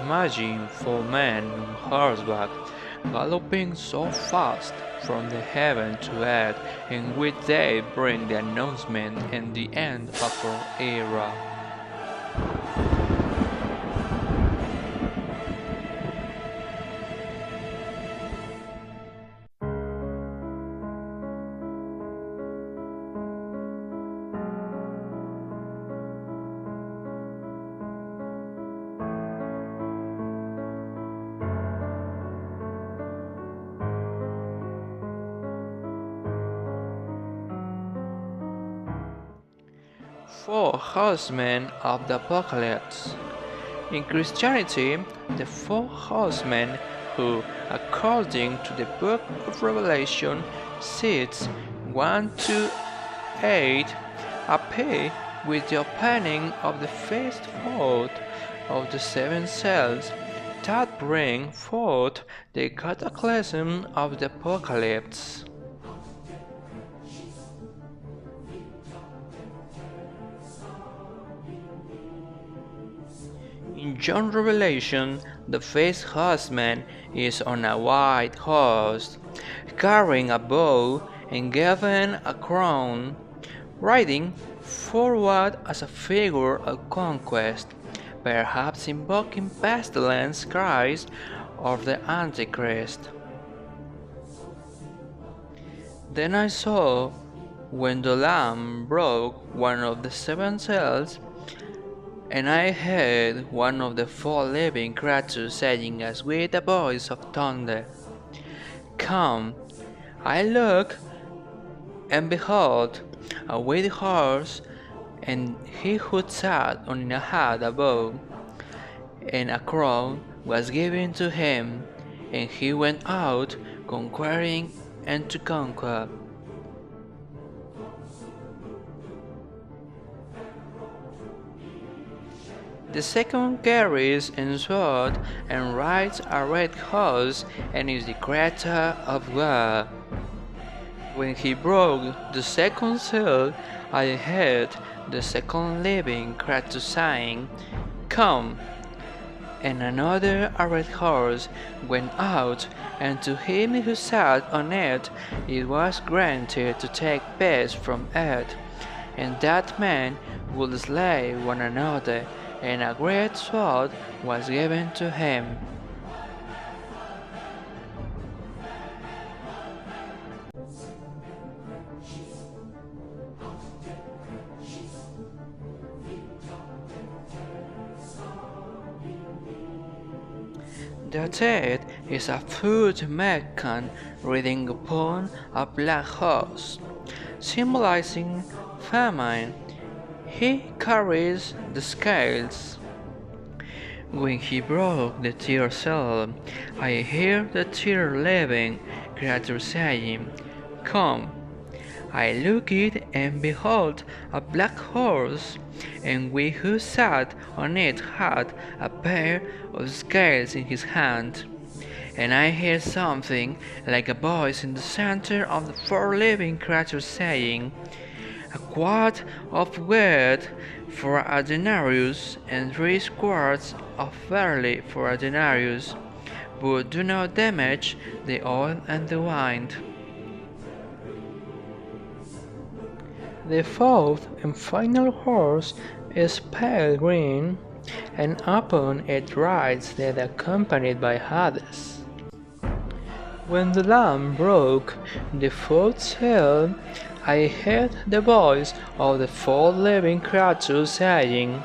imagine four men on horseback, galloping so fast from the heaven to earth, in which they bring the announcement and the end of our era. Four horsemen of the apocalypse. In Christianity, the four horsemen who, according to the book of Revelation 6 1 to 8, appear with the opening of the first fourth of the seven seals that bring forth the cataclysm of the apocalypse. In John's Revelation, the first horseman is on a white horse, carrying a bow and given a crown, riding forward as a figure of conquest, perhaps invoking pestilence, Christ, or the Antichrist. Then I saw, when the Lamb broke one of the seven seals, and I heard one of the four living creatures saying as with a voice of thunder, Come. I looked, and behold, a white horse, and he who sat on it had a bow, and a crown was given to him, and he went out conquering and to conquer. The second carries a sword and rides a red horse and is the creator of God. When he broke the second seal, I heard the second living creature saying, Come. And another a red horse went out, and to him who sat on it was granted to take peace from earth, and that men would slay one another, and a great sword was given to him. The third is a foot man riding upon a black horse, symbolizing famine. He carries the scales. When he broke the third seal, I heard the third living creature saying, Come. I looked, and behold, a black horse, and we who sat on it had a pair of scales in his hand. And I heard something like a voice in the center of the four living creatures saying, A quart of wheat for a denarius, and 3 quarts of barley for a denarius, but do not damage the oil and the wine. The fourth and final horse is pale green, and upon it rides death accompanied by Hades. When the Lamb broke the fourth seal, I heard the voice of the four living creatures saying,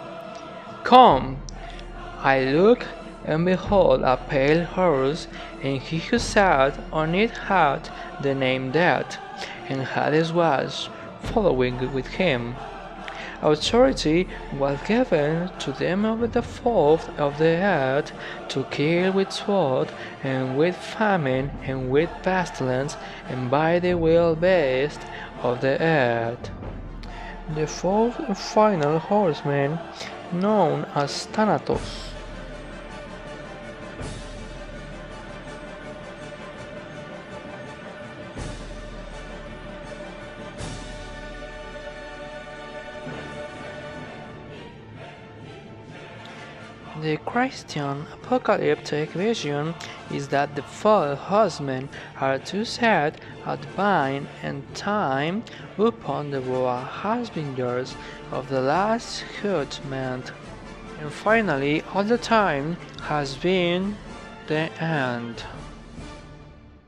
Come. I looked, and behold a pale horse, and he who sat on it had the name Death, and Hades was following with him. Authority was given to them of the fourth of the earth to kill with sword, and with famine, and with pestilence, and by the wild beast of the earth. The fourth and final horseman, known as Thanatos. The Christian apocalyptic vision is that the four horsemen are to set a divine end time upon the war harbingers of the last judgment. And finally, all the time has been the end.